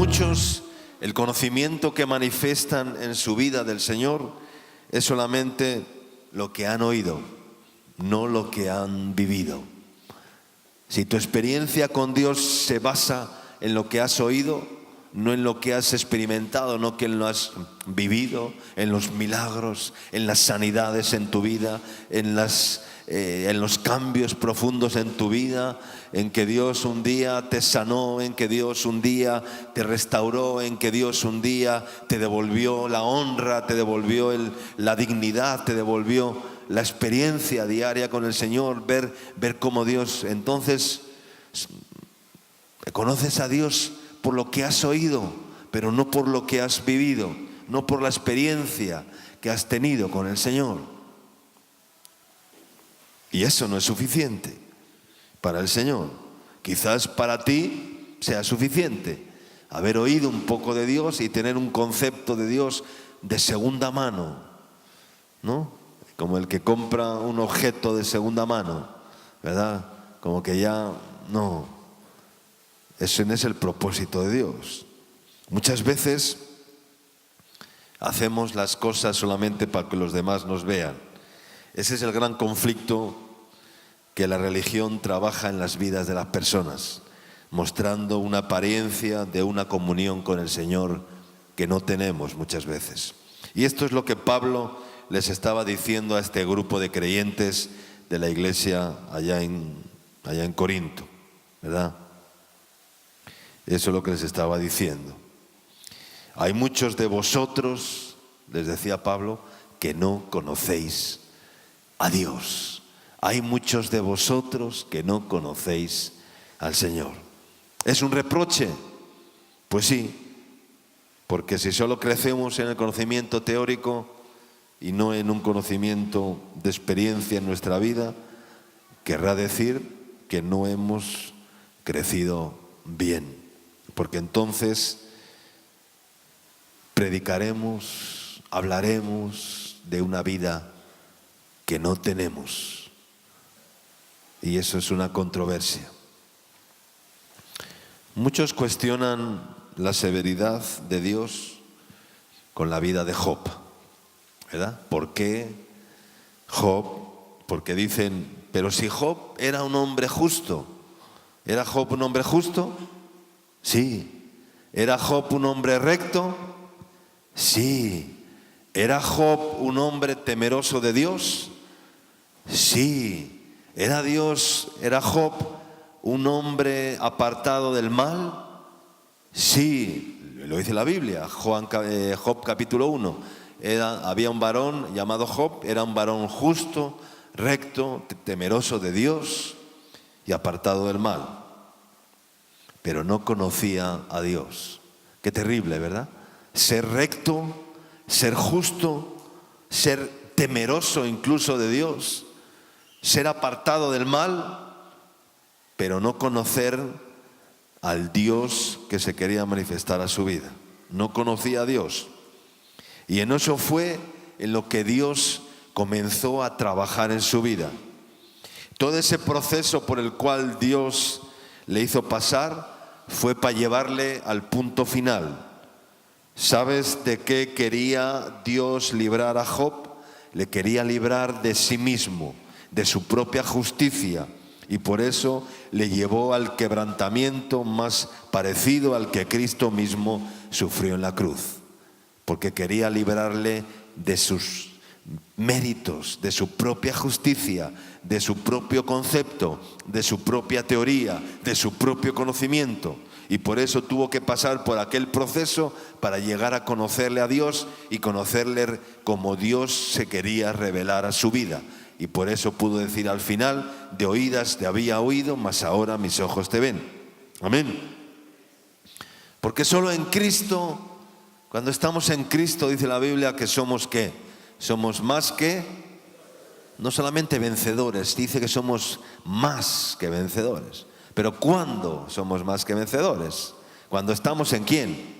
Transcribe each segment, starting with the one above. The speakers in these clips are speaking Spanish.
muchos, el conocimiento que manifiestan en su vida del Señor es solamente lo que han oído, no lo que han vivido. Si tu experiencia con Dios se basa en lo que has oído, no en lo que has experimentado, no que lo has vivido, en los milagros, en las sanidades en tu vida, en los cambios profundos en tu vida, en que Dios un día te sanó, en que Dios un día te restauró, en que Dios un día te devolvió la honra, te devolvió la dignidad, te devolvió la experiencia diaria con el Señor, ver cómo Dios. Entonces, conoces a Dios por lo que has oído, pero no por lo que has vivido, no por la experiencia que has tenido con el Señor. Y eso no es suficiente para el Señor. Quizás para ti sea suficiente haber oído un poco de Dios y tener un concepto de Dios de segunda mano, ¿no? Como el que compra un objeto de segunda mano, ¿verdad? Como que ya no. Ese no es el propósito de Dios. Muchas veces hacemos las cosas solamente para que los demás nos vean. Ese es el gran conflicto que la religión trabaja en las vidas de las personas, mostrando una apariencia de una comunión con el Señor que no tenemos muchas veces. Y esto es lo que Pablo les estaba diciendo a este grupo de creyentes de la iglesia allá en Corinto, ¿verdad? Eso es lo que les estaba diciendo. Hay muchos de vosotros, les decía Pablo, que no conocéis a Dios. Hay muchos de vosotros que no conocéis al Señor. ¿Es un reproche? Pues sí, porque si solo crecemos en el conocimiento teórico y no en un conocimiento de experiencia en nuestra vida, querrá decir que no hemos crecido bien. Porque entonces predicaremos, hablaremos de una vida que no tenemos. Y eso es una controversia. Muchos cuestionan la severidad de Dios con la vida de Job, ¿verdad? ¿Por qué Job? Porque dicen, pero si Job era un hombre justo, ¿era Job un hombre justo? Sí. ¿Era Job un hombre recto? Sí. ¿Era Job un hombre temeroso de Dios? Sí. ¿Era Job un hombre apartado del mal? Sí. Lo dice la Biblia, Job capítulo 1. Había un varón llamado Job, era un varón justo, recto, temeroso de Dios y apartado del mal. Pero no conocía a Dios. Qué terrible, ¿verdad? Ser recto, ser justo, ser temeroso incluso de Dios, ser apartado del mal, pero no conocer al Dios que se quería manifestar a su vida. No conocía a Dios. Y en eso fue en lo que Dios comenzó a trabajar en su vida. Todo ese proceso por el cual Dios le hizo pasar fue para llevarle al punto final. ¿Sabes de qué quería Dios librar a Job? Le quería librar de sí mismo, de su propia justicia, y por eso le llevó al quebrantamiento más parecido al que Cristo mismo sufrió en la cruz, porque quería librarle de sus méritos, de su propia justicia, de su propio concepto, de su propia teoría, de su propio conocimiento. Y por eso tuvo que pasar por aquel proceso para llegar a conocerle a Dios y conocerle como Dios se quería revelar a su vida. Y por eso pudo decir al final, de oídas te había oído, mas ahora mis ojos te ven. Amén. Porque solo en Cristo, cuando estamos en Cristo, dice la Biblia que somos ¿qué? Somos más que, no solamente vencedores, dice que somos más que vencedores. Pero ¿cuándo somos más que vencedores? Cuando estamos en ¿quién?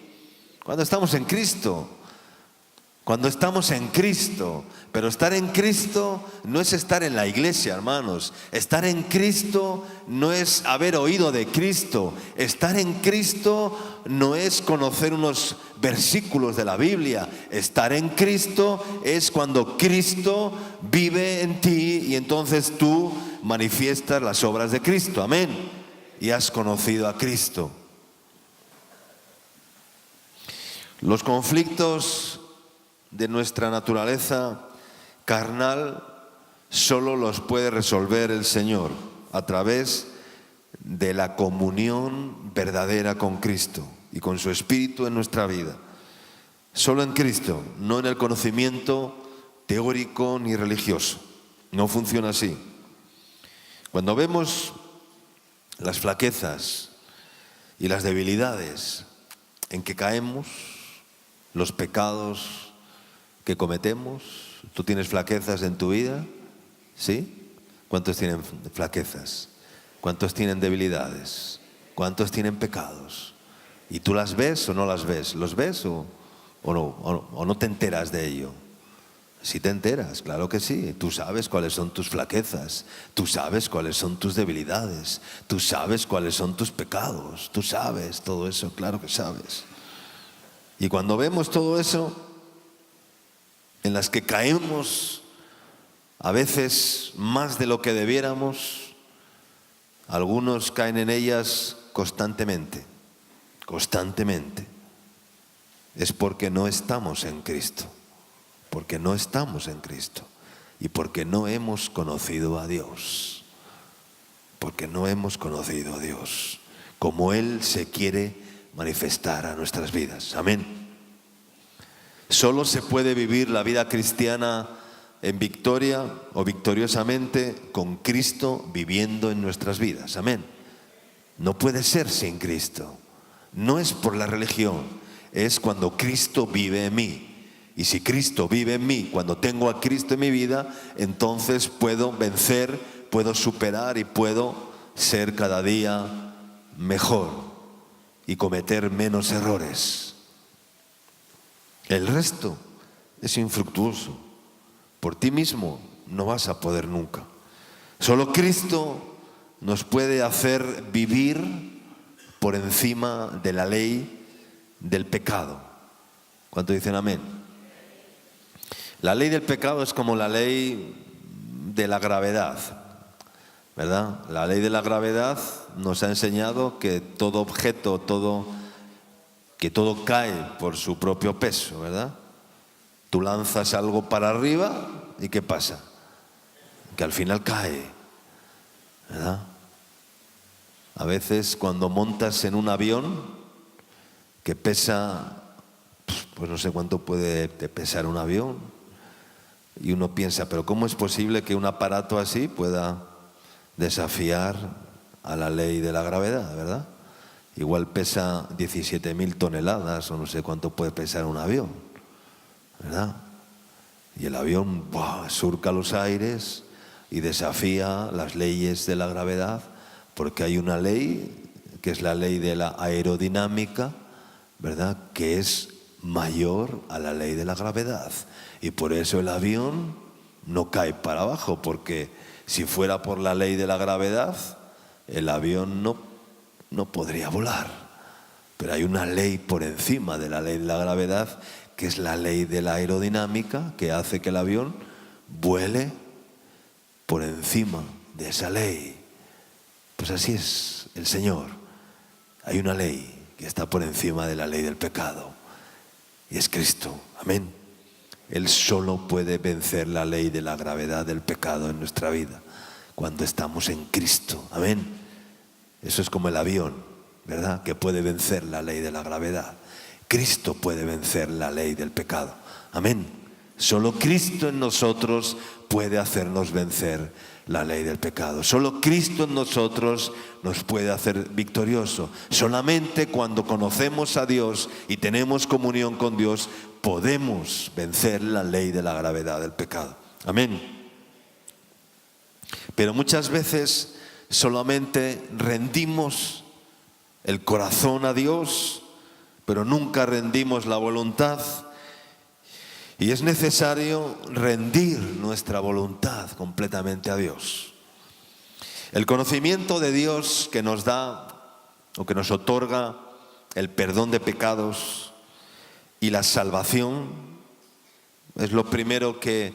Cuando estamos en Cristo. Cuando estamos en Cristo. Pero estar en Cristo no es estar en la iglesia, hermanos. Estar en Cristo no es haber oído de Cristo. Estar en Cristo no es conocer unos versículos de la Biblia. Estar en Cristo es cuando Cristo vive en ti y entonces tú manifiestas las obras de Cristo. Amén. Y has conocido a Cristo. Los conflictos de nuestra naturaleza carnal solo los puede resolver el Señor a través de la comunión verdadera con Cristo y con su Espíritu en nuestra vida. Solo en Cristo, no en el conocimiento teórico ni religioso. No funciona así. Cuando vemos las flaquezas y las debilidades en que caemos, los pecados que cometemos, ¿tú tienes flaquezas en tu vida? ¿Sí? ¿Cuántos tienen flaquezas? ¿Cuántos tienen debilidades? ¿Cuántos tienen pecados? ¿Y tú las ves o no las ves? ¿Los ves o no te enteras de ello? Sí te enteras, claro que sí. Tú sabes cuáles son tus flaquezas. Tú sabes cuáles son tus debilidades. Tú sabes cuáles son tus pecados. Tú sabes todo eso, claro que sabes. Y cuando vemos todo eso, en las que caemos a veces más de lo que debiéramos, algunos caen en ellas constantemente. Es porque no estamos en Cristo. Porque no estamos en Cristo. Y porque no hemos conocido a Dios. Porque no hemos conocido a Dios como Él se quiere manifestar a nuestras vidas. Amén. Solo se puede vivir la vida cristiana en victoria o victoriosamente con Cristo viviendo en nuestras vidas. Amén. No puede ser sin Cristo. No es por la religión, es cuando Cristo vive en mí. Y si Cristo vive en mí, cuando tengo a Cristo en mi vida, entonces puedo vencer, puedo superar y puedo ser cada día mejor y cometer menos errores. El resto es infructuoso. Por ti mismo no vas a poder nunca. Solo Cristo nos puede hacer vivir por encima de la ley del pecado. ¿Cuánto dicen amén? La ley del pecado es como la ley de la gravedad, ¿verdad? La ley de la gravedad nos ha enseñado que todo objeto, que todo cae por su propio peso, ¿verdad? Tú lanzas algo para arriba y ¿qué pasa? Que al final cae, ¿verdad? A veces cuando montas en un avión que pesa, pues no sé cuánto puede pesar un avión, y uno piensa, pero ¿cómo es posible que un aparato así pueda desafiar a la ley de la gravedad, ¿verdad? Igual pesa 17.000 toneladas o no sé cuánto puede pesar un avión, ¿verdad? Y el avión surca los aires y desafía las leyes de la gravedad, porque hay una ley que es la ley de la aerodinámica, ¿verdad? Que es mayor a la ley de la gravedad. Y por eso el avión no cae para abajo, porque si fuera por la ley de la gravedad, el avión no podría volar. Pero hay una ley por encima de la ley de la gravedad, que es la ley de la aerodinámica, que hace que el avión vuele por encima de esa ley. Pues así es el Señor. Hay una ley que está por encima de la ley del pecado, y es Cristo. Amén. Él solo puede vencer la ley de la gravedad del pecado en nuestra vida cuando estamos en Cristo. Amén. Eso es como el avión, ¿verdad? Que puede vencer la ley de la gravedad. Cristo puede vencer la ley del pecado. Amén. Solo Cristo en nosotros puede hacernos vencer la ley del pecado. Solo Cristo en nosotros nos puede hacer victorioso. Solamente cuando conocemos a Dios y tenemos comunión con Dios, podemos vencer la ley de la gravedad del pecado. Amén. Pero muchas veces solamente rendimos el corazón a Dios, pero nunca rendimos la voluntad. Y es necesario rendir nuestra voluntad completamente a Dios. El conocimiento de Dios que nos da o que nos otorga el perdón de pecados y la salvación. Es lo primero que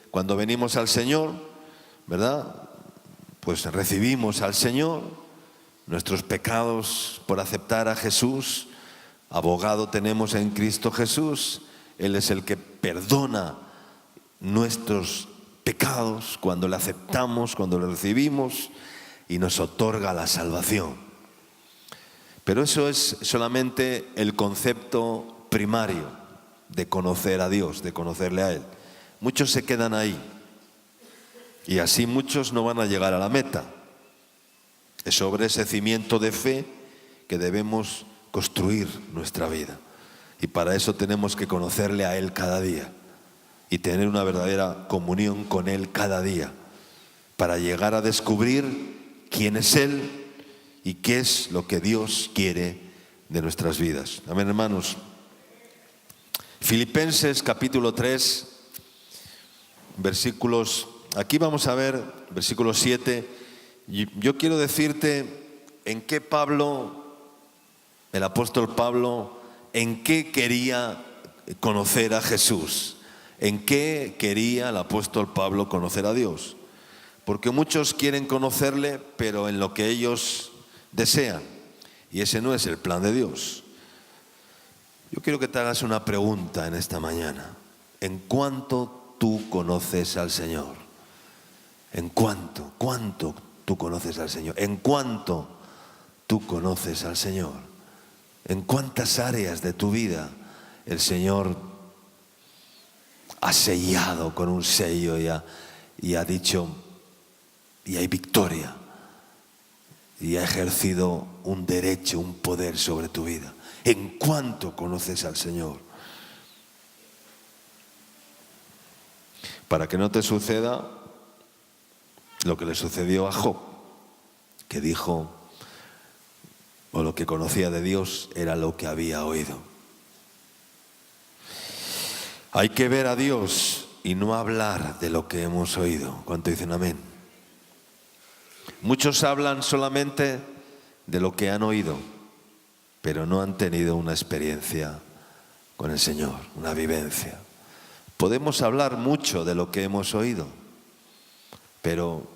cuando venimos al Señor, ¿verdad? Pues recibimos al Señor, nuestros pecados por aceptar a Jesús. Abogado tenemos en Cristo Jesús. Él es el que perdona nuestros pecados cuando le aceptamos, cuando le recibimos, y nos otorga la salvación. Pero eso es solamente el concepto primario de conocer a Dios, de conocerle a Él. Muchos se quedan ahí y así muchos no van a llegar a la meta. Es sobre ese cimiento de fe que debemos construir nuestra vida, y para eso tenemos que conocerle a Él cada día y tener una verdadera comunión con Él cada día, para llegar a descubrir quién es Él y qué es lo que Dios quiere de nuestras vidas. Amén, hermanos. Filipenses capítulo 3, versículos, aquí vamos a ver, versículo 7. Yo quiero decirte en qué el apóstol Pablo, en qué quería conocer a Jesús, en qué quería el apóstol Pablo conocer a Dios. Porque muchos quieren conocerle, pero en lo que ellos desean, y ese no es el plan de Dios. Yo quiero que te hagas una pregunta en esta mañana. ¿En cuánto tú conoces al Señor? ¿En cuánto tú conoces al Señor? ¿En cuánto tú conoces al Señor? ¿En cuántas áreas de tu vida el Señor ha sellado con un sello y ha dicho, y hay victoria, y ha ejercido un derecho, un poder sobre tu vida? ¿En cuánto conoces al Señor? Para que no te suceda lo que le sucedió a Job, que dijo, o lo que conocía de Dios era lo que había oído. Hay que ver a Dios y no hablar de lo que hemos oído. ¿Cuánto dicen amén? Muchos hablan solamente de lo que han oído, pero no han tenido una experiencia con el Señor, una vivencia. Podemos hablar mucho de lo que hemos oído, pero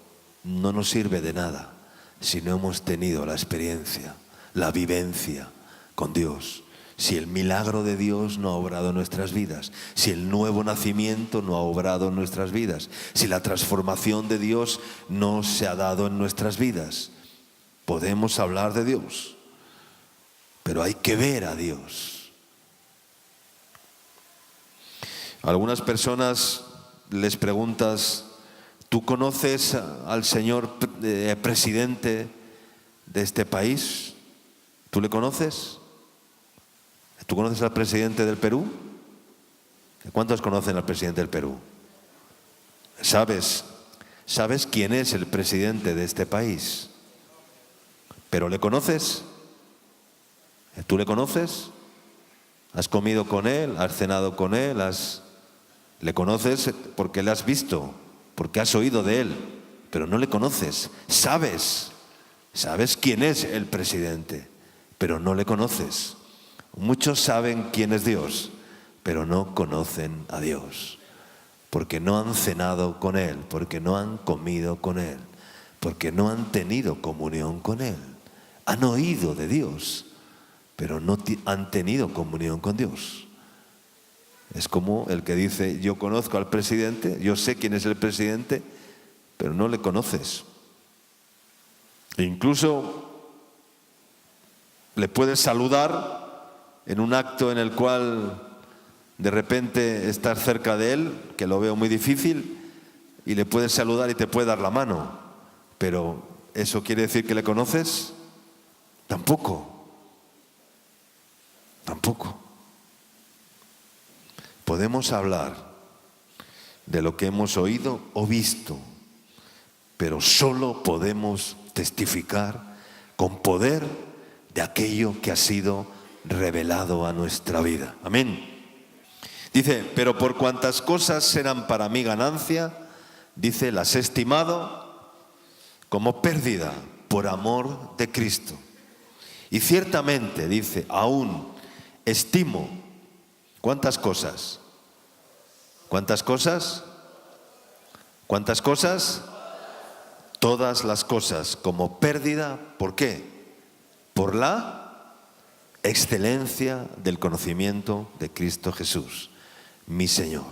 no nos sirve de nada si no hemos tenido la experiencia, la vivencia con Dios. Si el milagro de Dios no ha obrado en nuestras vidas, si el nuevo nacimiento no ha obrado en nuestras vidas, si la transformación de Dios no se ha dado en nuestras vidas, podemos hablar de Dios, pero hay que ver a Dios. A algunas personas les preguntas, ¿tú conoces al señor presidente de este país? ¿Tú le conoces? ¿Tú conoces al presidente del Perú? ¿Cuántos conocen al presidente del Perú? ¿Sabes quién es el presidente de este país? ¿Pero le conoces? ¿Tú le conoces? ¿Has comido con él? ¿Has cenado con él? ¿Le conoces porque le has visto? Porque has oído de él, pero no le conoces. Sabes quién es el presidente, pero no le conoces. Muchos saben quién es Dios, pero no conocen a Dios, porque no han cenado con Él, porque no han comido con Él, porque no han tenido comunión con Él. Han oído de Dios, pero no han tenido comunión con Dios. Es como el que dice, yo conozco al presidente, yo sé quién es el presidente, pero no le conoces. E incluso le puedes saludar en un acto en el cual de repente estás cerca de él, que lo veo muy difícil, y le puedes saludar y te puede dar la mano. Pero ¿eso quiere decir que le conoces? Tampoco. Podemos hablar de lo que hemos oído o visto, pero solo podemos testificar con poder de aquello que ha sido revelado a nuestra vida. Amén. Dice, pero por cuantas cosas eran para mí ganancia, dice, las he estimado como pérdida por amor de Cristo. Y ciertamente, dice, aún estimo, ¿cuántas cosas? ¿Cuántas cosas? ¿Cuántas cosas? Todas las cosas como pérdida. ¿Por qué? Por la excelencia del conocimiento de Cristo Jesús, mi Señor.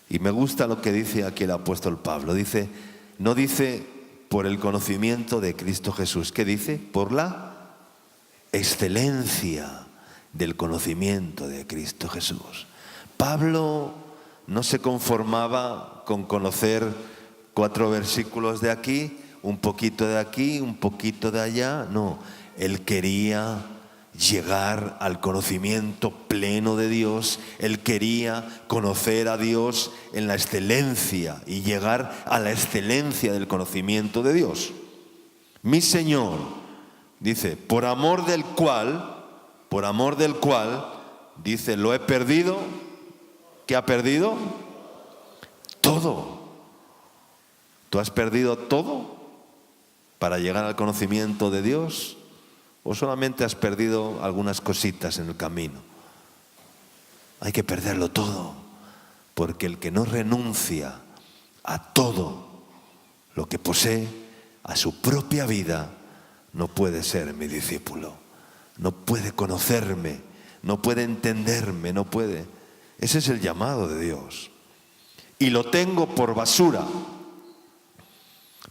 Y me gusta lo que dice aquí el apóstol Pablo. Dice, no dice por el conocimiento de Cristo Jesús. ¿Qué dice? Por la excelencia del conocimiento de Cristo Jesús. Pablo no se conformaba con conocer 4 versículos de aquí, un poquito de aquí, un poquito de allá. No, él quería llegar al conocimiento pleno de Dios. Él quería conocer a Dios en la excelencia y llegar a la excelencia del conocimiento de Dios. Mi Señor, dice, por amor del cual, dice, lo he perdido. ¿Qué ha perdido? Todo. ¿Tú has perdido todo para llegar al conocimiento de Dios? ¿O solamente has perdido algunas cositas en el camino? Hay que perderlo todo, porque el que no renuncia a todo lo que posee, a su propia vida, no puede ser mi discípulo. No puede conocerme, no puede entenderme, no puede. Ese es el llamado de Dios. Y lo tengo por basura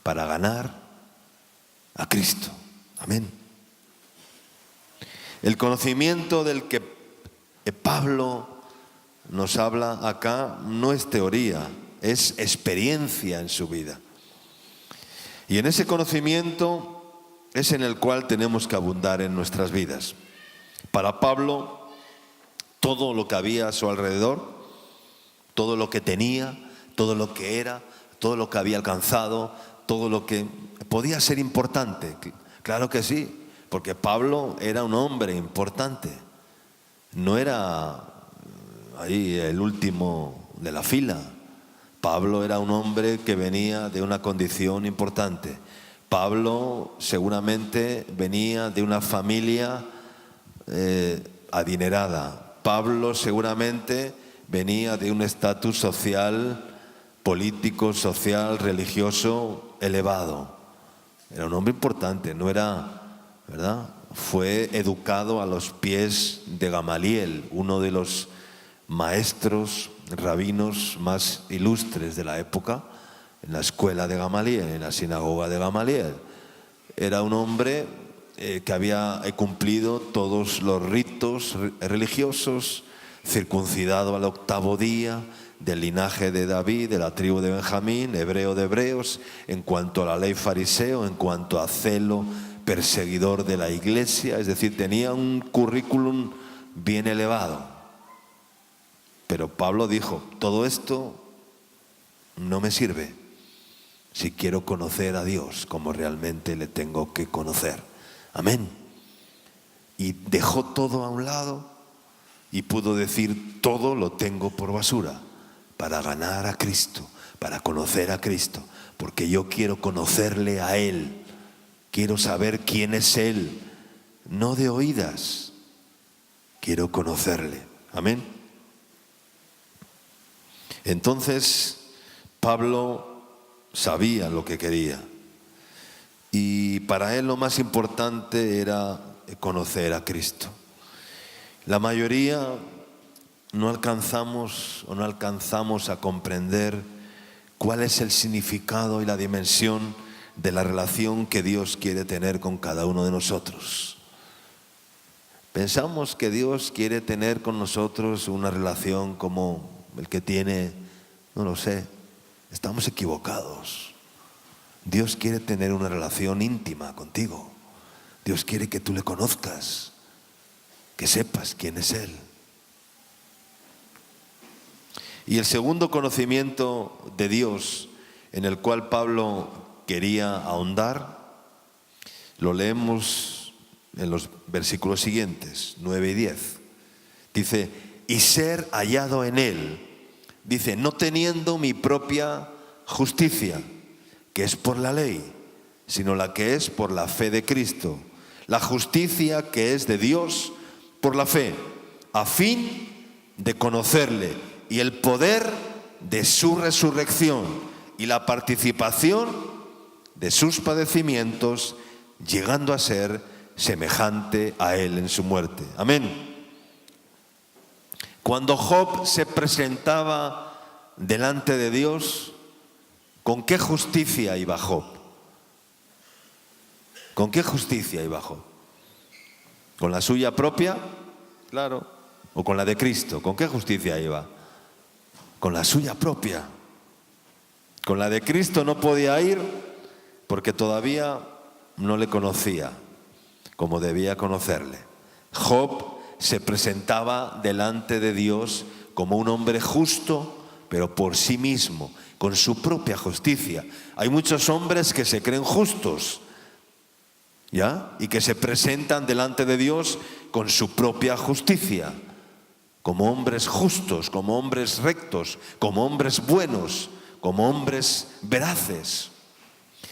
para ganar a Cristo. Amén. El conocimiento del que Pablo nos habla acá no es teoría, es experiencia en su vida. Y en ese conocimiento es en el cual tenemos que abundar en nuestras vidas. Para Pablo, todo lo que había a su alrededor, todo lo que tenía, todo lo que era, todo lo que había alcanzado, todo lo que podía ser importante. Claro que sí, porque Pablo era un hombre importante. No era ahí el último de la fila. Pablo era un hombre que venía de una condición importante. Pablo seguramente venía de una familia adinerada. Pablo seguramente venía de un estatus social, político, social, religioso elevado. Era un hombre importante, no era, ¿verdad? Fue educado a los pies de Gamaliel, uno de los maestros, rabinos más ilustres de la época, en la escuela de Gamaliel, en la sinagoga de Gamaliel. Era un hombre que había cumplido todos los ritos religiosos, circuncidado al 8º día, del linaje de David, de la tribu de Benjamín, hebreo de hebreos, en cuanto a la ley fariseo, en cuanto a celo perseguidor de la iglesia, es decir, tenía un currículum bien elevado. Pero Pablo dijo, todo esto no me sirve si quiero conocer a Dios como realmente le tengo que conocer. Amén. Y dejó todo a un lado y pudo decir, todo lo tengo por basura para ganar a Cristo, para conocer a Cristo, porque yo quiero conocerle a Él, quiero saber quién es Él, no de oídas, quiero conocerle. Amén. Entonces Pablo sabía lo que quería y para él lo más importante era conocer a Cristo. La mayoría no alcanzamos a comprender cuál es el significado y la dimensión de la relación que Dios quiere tener con cada uno de nosotros. Pensamos que Dios quiere tener con nosotros una relación como el que tiene, no lo sé, estamos equivocados. Dios quiere tener una relación íntima contigo. Dios quiere que tú le conozcas, que sepas quién es Él. Y el segundo conocimiento de Dios en el cual Pablo quería ahondar, lo leemos en los versículos siguientes, 9 y 10. Dice, y ser hallado en Él, dice, no teniendo mi propia justicia, que es por la ley, sino la que es por la fe de Cristo, la justicia que es de Dios por la fe, a fin de conocerle y el poder de su resurrección y la participación de sus padecimientos, llegando a ser semejante a él en su muerte. Amén. Cuando Job se presentaba delante de Dios, ¿con qué justicia iba Job? ¿Con qué justicia iba Job? ¿Con la suya propia? Claro. ¿O con la de Cristo? ¿Con qué justicia iba? Con la suya propia. Con la de Cristo no podía ir porque todavía no le conocía como debía conocerle. Job se presentaba delante de Dios como un hombre justo, pero por sí mismo, con su propia justicia. Hay muchos hombres que se creen justos, ¿ya? Y que se presentan delante de Dios con su propia justicia, como hombres justos, como hombres rectos, como hombres buenos, como hombres veraces.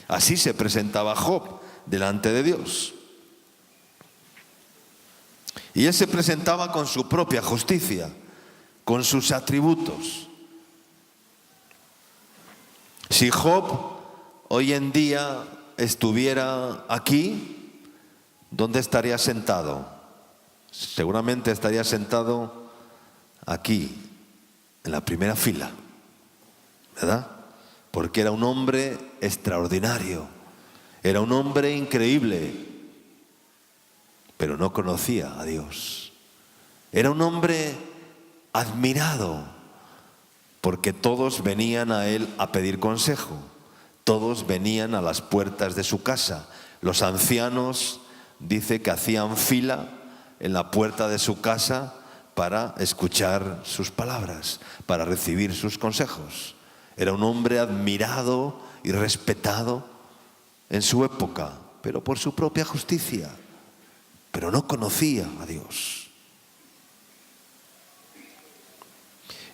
Así se presentaba Job delante de Dios. Y él se presentaba con su propia justicia, con sus atributos. Si Job hoy en día estuviera aquí, ¿dónde estaría sentado? Seguramente estaría sentado aquí, en la primera fila, ¿verdad? Porque era un hombre extraordinario, era un hombre increíble, pero no conocía a Dios. Era un hombre admirado, porque todos venían a él a pedir consejo, todos venían a las puertas de su casa. Los ancianos, dice que hacían fila en la puerta de su casa para escuchar sus palabras, para recibir sus consejos. Era un hombre admirado y respetado en su época, pero por su propia justicia. Pero no conocía a Dios.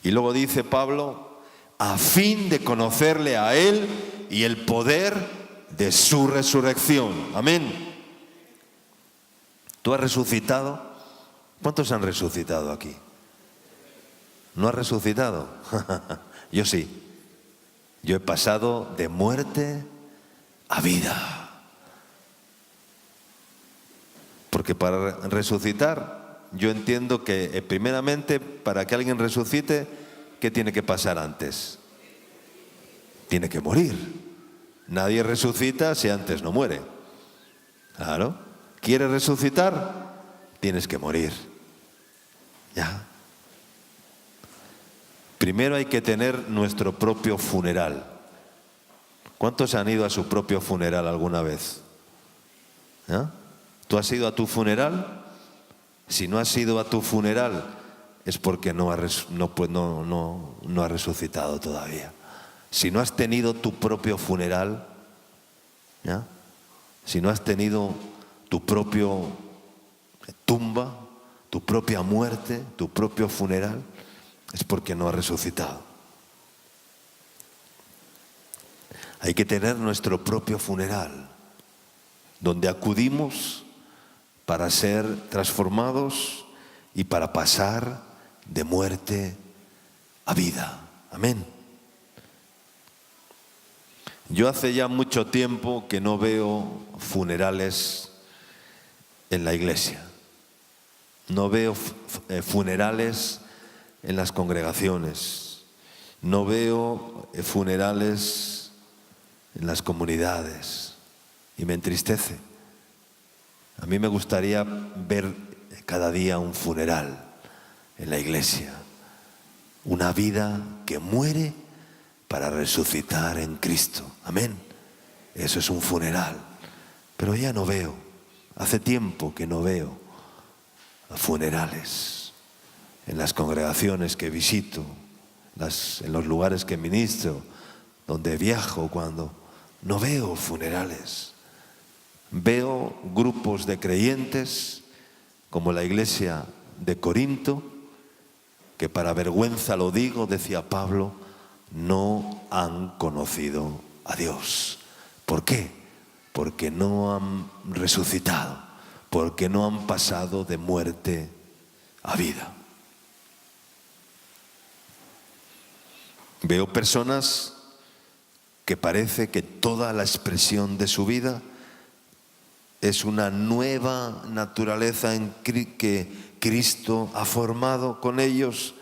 Y luego dice Pablo, a fin de conocerle a él y el poder de su resurrección. Amén. ¿Tú has resucitado? ¿Cuántos han resucitado aquí? ¿No has resucitado? Yo sí. Yo he pasado de muerte a vida. Porque para resucitar, yo entiendo que primeramente para que alguien resucite, ¿qué tiene que pasar antes? Tiene que morir. Nadie resucita si antes no muere. Claro. ¿Quieres resucitar? Tienes que morir. ¿Ya? Primero hay que tener nuestro propio funeral. ¿Cuántos han ido a su propio funeral alguna vez? ¿Ya? ¿Tú has ido a tu funeral? Si no has ido a tu funeral es porque no has resucitado todavía. Si no has tenido tu propio funeral, ¿ya? Si no has tenido tu propio tumba, tu propia muerte, tu propio funeral, es porque no has resucitado. Hay que tener nuestro propio funeral, donde acudimos para ser transformados y para pasar de muerte a vida. Amén. Yo hace ya mucho tiempo que no veo funerales en la iglesia. No veo funerales en las congregaciones. No veo funerales en las comunidades. Y me entristece. A mí me gustaría ver cada día un funeral en la iglesia. Una vida que muere para resucitar en Cristo. Amén. Eso es un funeral. Pero ya no veo. Hace tiempo que no veo funerales en las congregaciones que visito, en los lugares que ministro, donde viajo, cuando no veo funerales. Veo grupos de creyentes, como la iglesia de Corinto, que para vergüenza lo digo, decía Pablo, no han conocido a Dios. ¿Por qué? Porque no han resucitado. porque no han pasado de muerte a vida. Veo personas que parece que toda la expresión de su vida es una nueva naturaleza que Cristo ha formado con ellos,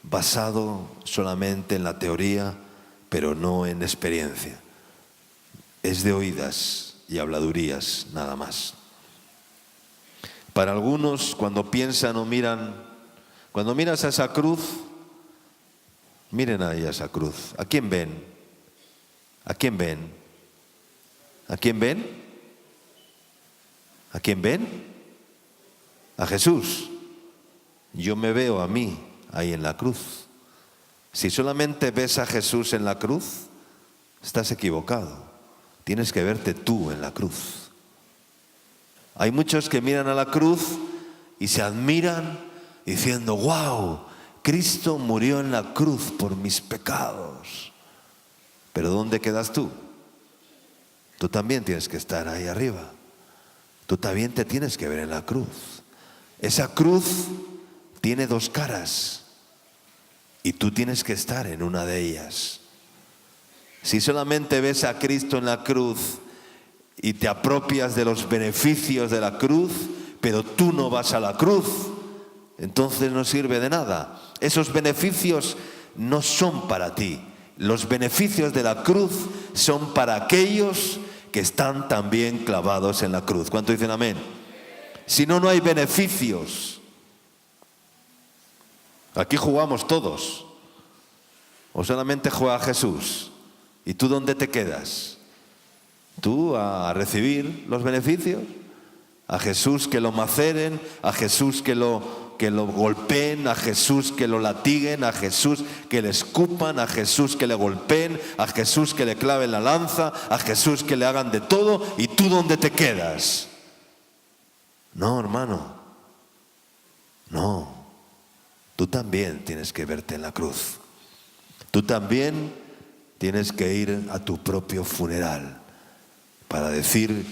basado solamente en la teoría, pero no en experiencia. Es de oídas y habladurías nada más. Para algunos, cuando piensan o miran, cuando miras a esa cruz, miren ahí a esa cruz. ¿A quién ven? ¿A quién ven? ¿A quién ven? ¿A quién ven? A Jesús. Yo me veo a mí ahí en la cruz. Si solamente ves a Jesús en la cruz, estás equivocado. Tienes que verte tú en la cruz. Hay muchos que miran a la cruz y se admiran diciendo, wow, Cristo murió en la cruz por mis pecados. Pero ¿dónde quedas tú? Tú también tienes que estar ahí arriba. Tú también te tienes que ver en la cruz. Esa cruz tiene dos caras y tú tienes que estar en una de ellas. Si solamente ves a Cristo en la cruz y te apropias de los beneficios de la cruz, pero tú no vas a la cruz, entonces no sirve de nada. Esos beneficios no son para ti. Los beneficios de la cruz son para aquellos que están también clavados en la cruz. ¿Cuánto dicen amén? Si no, no hay beneficios. Aquí jugamos todos. O solamente juega Jesús. ¿Y tú dónde te quedas? ¿Tú a recibir los beneficios? ¿A Jesús que lo maceren? ¿A Jesús que lo golpeen? ¿A Jesús que lo latiguen? ¿A Jesús que le escupan? ¿A Jesús que le golpeen? ¿A Jesús que le claven la lanza? ¿A Jesús que le hagan de todo? ¿Y tú dónde te quedas? No, hermano. No. Tú también tienes que verte en la cruz. Tú también tienes que ir a tu propio funeral para decir,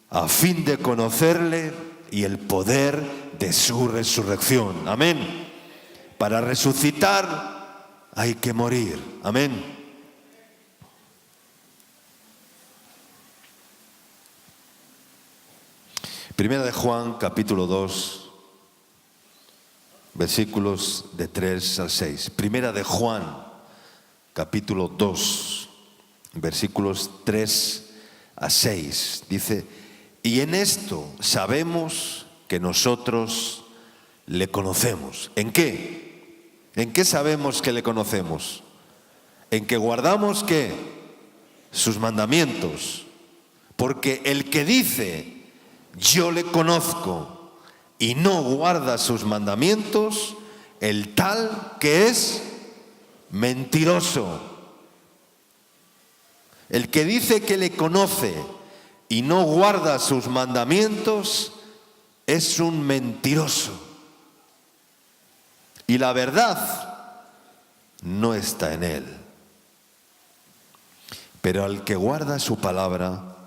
a fin de conocerle y el poder de su resurrección. Amén. Para resucitar hay que morir. Amén. Primera de Juan, capítulo 2, versículos de 3 al 6. Primera de Juan, capítulo 2, versículos 3 a 6. Dice, y en esto sabemos que nosotros le conocemos. ¿En qué? ¿En qué sabemos que le conocemos? En que guardamos, ¿qué? Sus mandamientos. Porque el que dice, yo le conozco, y no guarda sus mandamientos, el tal que es mentiroso. El que dice que le conoce y no guarda sus mandamientos es un mentiroso. Y la verdad no está en él. Pero al que guarda su palabra,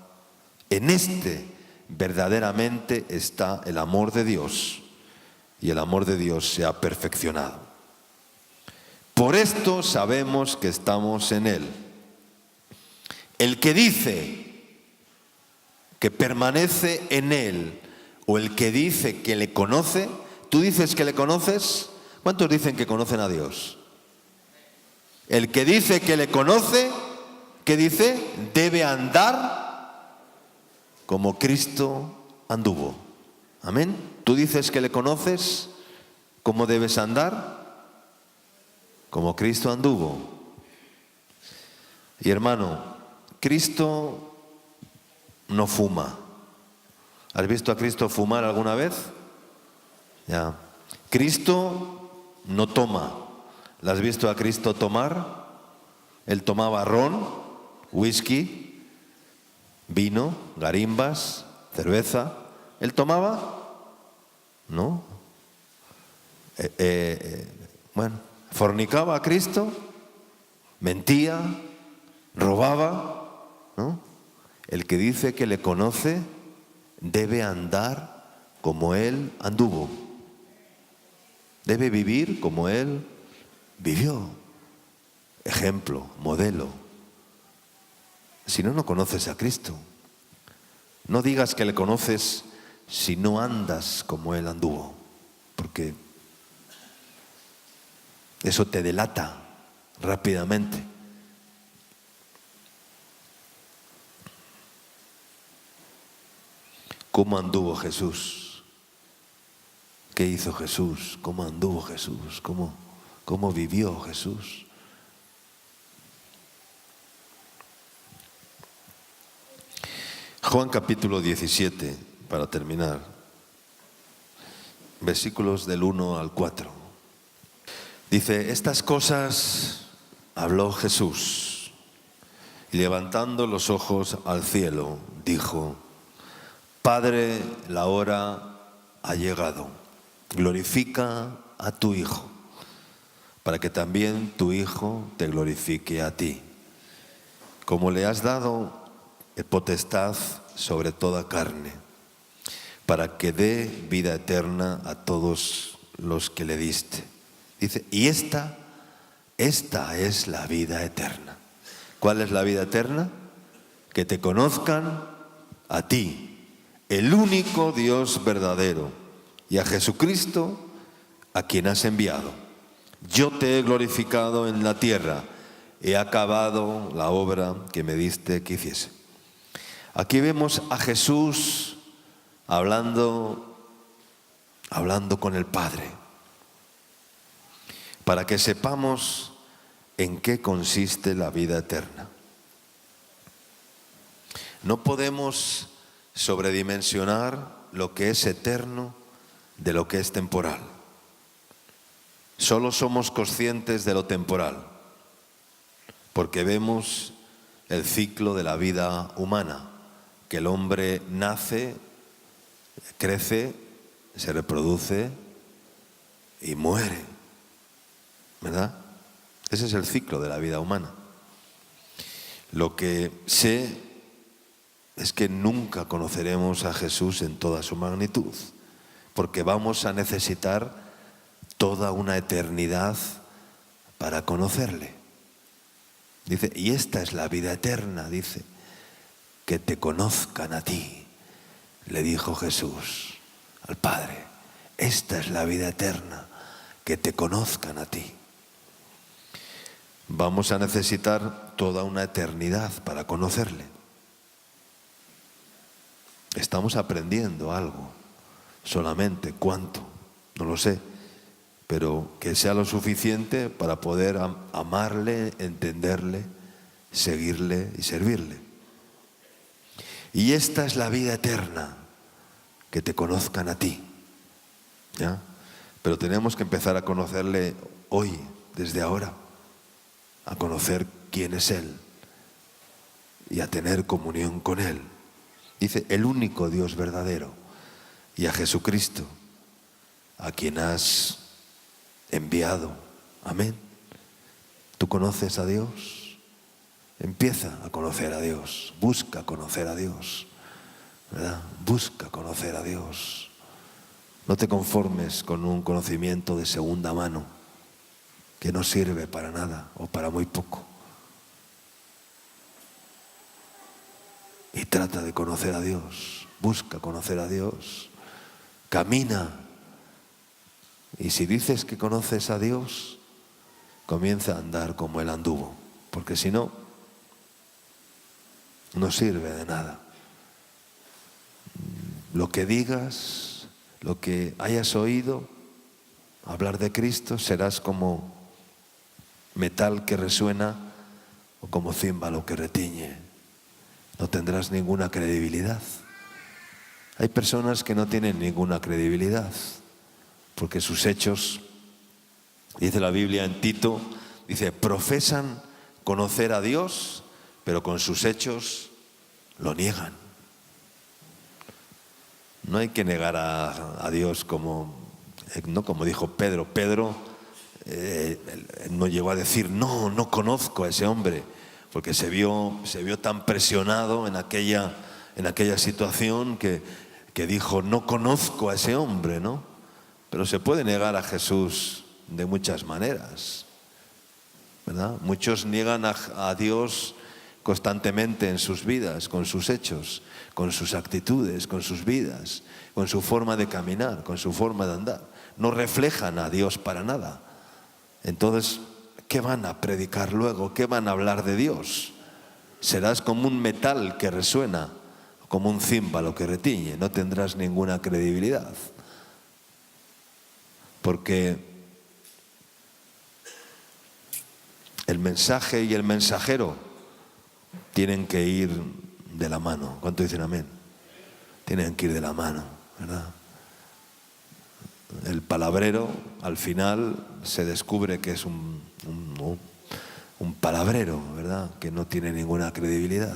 en este verdaderamente está el amor de Dios, y el amor de Dios se ha perfeccionado. Por esto sabemos que estamos en él. El que dice que permanece en él, o el que dice que le conoce, ¿tú dices que le conoces? ¿Cuántos dicen que conocen a Dios? El que dice que le conoce, ¿qué dice? Debe andar como Cristo anduvo. Amén. ¿Tú dices que le conoces? ¿Cómo debes andar? Como Cristo anduvo. Y hermano, Cristo no fuma. ¿Has visto a Cristo fumar alguna vez? Ya. Cristo no toma. ¿La has visto a Cristo tomar? Él tomaba ron, whisky, vino, garimbas, cerveza. ¿Él tomaba? No. Bueno, fornicaba a Cristo, mentía, robaba, ¿no? El que dice que le conoce debe andar como Él anduvo. Debe vivir como Él vivió. Ejemplo, modelo. Si no, no conoces a Cristo. No digas que le conoces si no andas como Él anduvo, porque eso te delata rápidamente. ¿Cómo anduvo Jesús? ¿Qué hizo Jesús? ¿Cómo anduvo Jesús? ¿Cómo vivió Jesús? Juan capítulo 17, para terminar, versículos del 1 al 4. Dice: estas cosas habló Jesús, y levantando los ojos al cielo, dijo: Padre, la hora ha llegado, glorifica a tu Hijo, para que también tu Hijo te glorifique a ti, como le has dado potestad sobre toda carne, para que dé vida eterna a todos los que le diste. Dice, y esta es la vida eterna. ¿Cuál es la vida eterna? Que te conozcan a ti, el único Dios verdadero, y a Jesucristo, a quien has enviado. Yo te he glorificado en la tierra, he acabado la obra que me diste que hiciese. Aquí vemos a Jesús hablando con el Padre, para que sepamos en qué consiste la vida eterna. No podemos sobredimensionar lo que es eterno de lo que es temporal. Solo somos conscientes de lo temporal, porque vemos el ciclo de la vida humana, que el hombre nace, crece, se reproduce y muere, ¿verdad? Ese es el ciclo de la vida humana. Lo que sé es que nunca conoceremos a Jesús en toda su magnitud, porque vamos a necesitar toda una eternidad para conocerle. Dice, y esta es la vida eterna, dice, que te conozcan a ti, le dijo Jesús al Padre. Esta es la vida eterna, que te conozcan a ti. Vamos a necesitar toda una eternidad para conocerle. Estamos aprendiendo algo, solamente cuánto, no lo sé, pero que sea lo suficiente para poder amarle, entenderle, seguirle y servirle. Y esta es la vida eterna, que te conozcan a ti, ¿ya? Pero tenemos que empezar a conocerle hoy, desde ahora, a conocer quién es Él y a tener comunión con Él. Dice, el único Dios verdadero, y a Jesucristo, a quien has enviado. Amén. ¿Tú conoces a Dios? Empieza a conocer a Dios, busca conocer a Dios, ¿verdad? Busca conocer a Dios. No te conformes con un conocimiento de segunda mano que no sirve para nada o para muy poco. Y trata de conocer a Dios, busca conocer a Dios, camina. Y si dices que conoces a Dios, comienza a andar como Él anduvo, porque si no, no sirve de nada. Lo que digas, lo que hayas oído hablar de Cristo, serás como metal que resuena o como címbalo que retiñe. No tendrás ninguna credibilidad. Hay personas que no tienen ninguna credibilidad porque sus hechos, dice la Biblia en Tito, dice, profesan conocer a Dios, pero con sus hechos lo niegan. No hay que negar a Dios como dijo Pedro. Pedro no llegó a decir, no conozco a ese hombre, porque se vio tan presionado en aquella situación que que dijo, no conozco a ese hombre, ¿no? Pero se puede negar a Jesús de muchas maneras, ¿verdad? Muchos niegan a Dios constantemente en sus vidas, con sus hechos, con sus actitudes, con sus vidas, con su forma de caminar, con su forma de andar. No reflejan a Dios para nada. Entonces, ¿qué van a predicar luego? ¿Qué van a hablar de Dios? Serás como un metal que resuena, como un címbalo que retiñe. No tendrás ninguna credibilidad. Porque el mensaje y el mensajero tienen que ir de la mano. ¿Cuánto dicen amén? Tienen que ir de la mano, ¿verdad? El palabrero, al final, se descubre que es un palabrero, ¿verdad? Que no tiene ninguna credibilidad.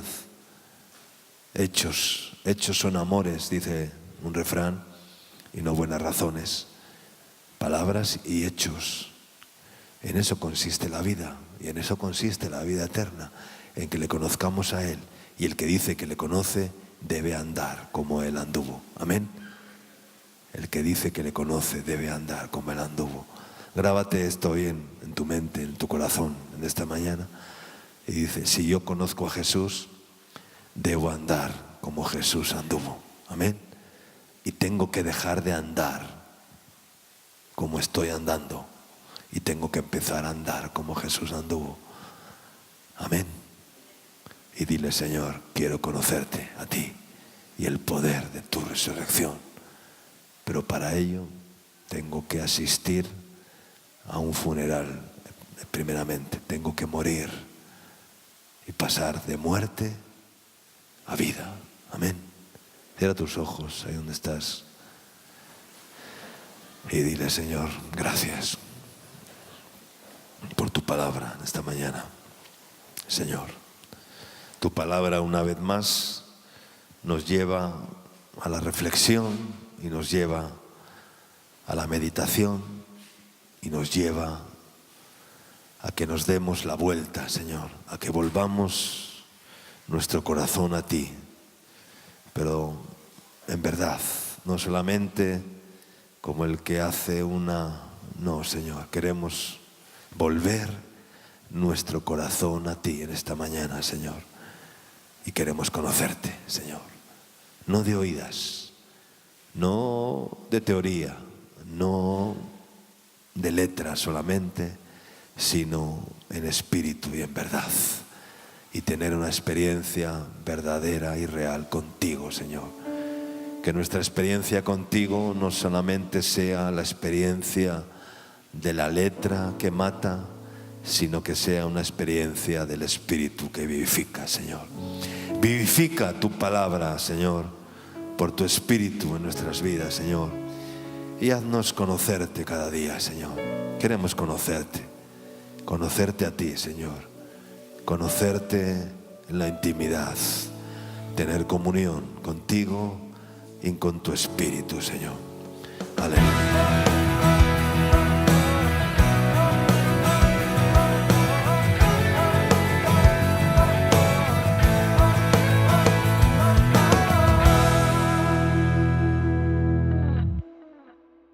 Hechos son amores, dice un refrán, y no buenas razones. Palabras y hechos. En eso consiste la vida, y en eso consiste la vida eterna, en que le conozcamos a Él, y el que dice que le conoce debe andar como Él anduvo. Amén. El que dice que le conoce debe andar como Él anduvo. Grábate esto bien en tu mente, en tu corazón, en esta mañana. Y dice, si yo conozco a Jesús, debo andar como Jesús anduvo. Amén. Y tengo que dejar de andar como estoy andando. Y tengo que empezar a andar como Jesús anduvo. Amén. Y dile, Señor, quiero conocerte a ti y el poder de tu resurrección. Pero para ello tengo que asistir a un funeral, primeramente. Tengo que morir y pasar de muerte a vida. Amén. Cierra tus ojos ahí donde estás. Y dile, Señor, gracias por tu palabra en esta mañana. Señor, tu palabra una vez más nos lleva a la reflexión y nos lleva a la meditación y nos lleva a que nos demos la vuelta, Señor, a que volvamos nuestro corazón a ti. Pero en verdad, no solamente como el que hace no, Señor, queremos volver nuestro corazón a ti en esta mañana, Señor. Y queremos conocerte, Señor. No de oídas, no de teoría, no de letra solamente, sino en espíritu y en verdad. Y tener una experiencia verdadera y real contigo, Señor. Que nuestra experiencia contigo no solamente sea la experiencia de la letra que mata, sino que sea una experiencia del Espíritu que vivifica, Señor. Vivifica tu palabra, Señor, por tu Espíritu en nuestras vidas, Señor. Y haznos conocerte cada día, Señor. Queremos conocerte a ti, Señor. Conocerte en la intimidad, tener comunión contigo y con tu Espíritu, Señor. Aleluya.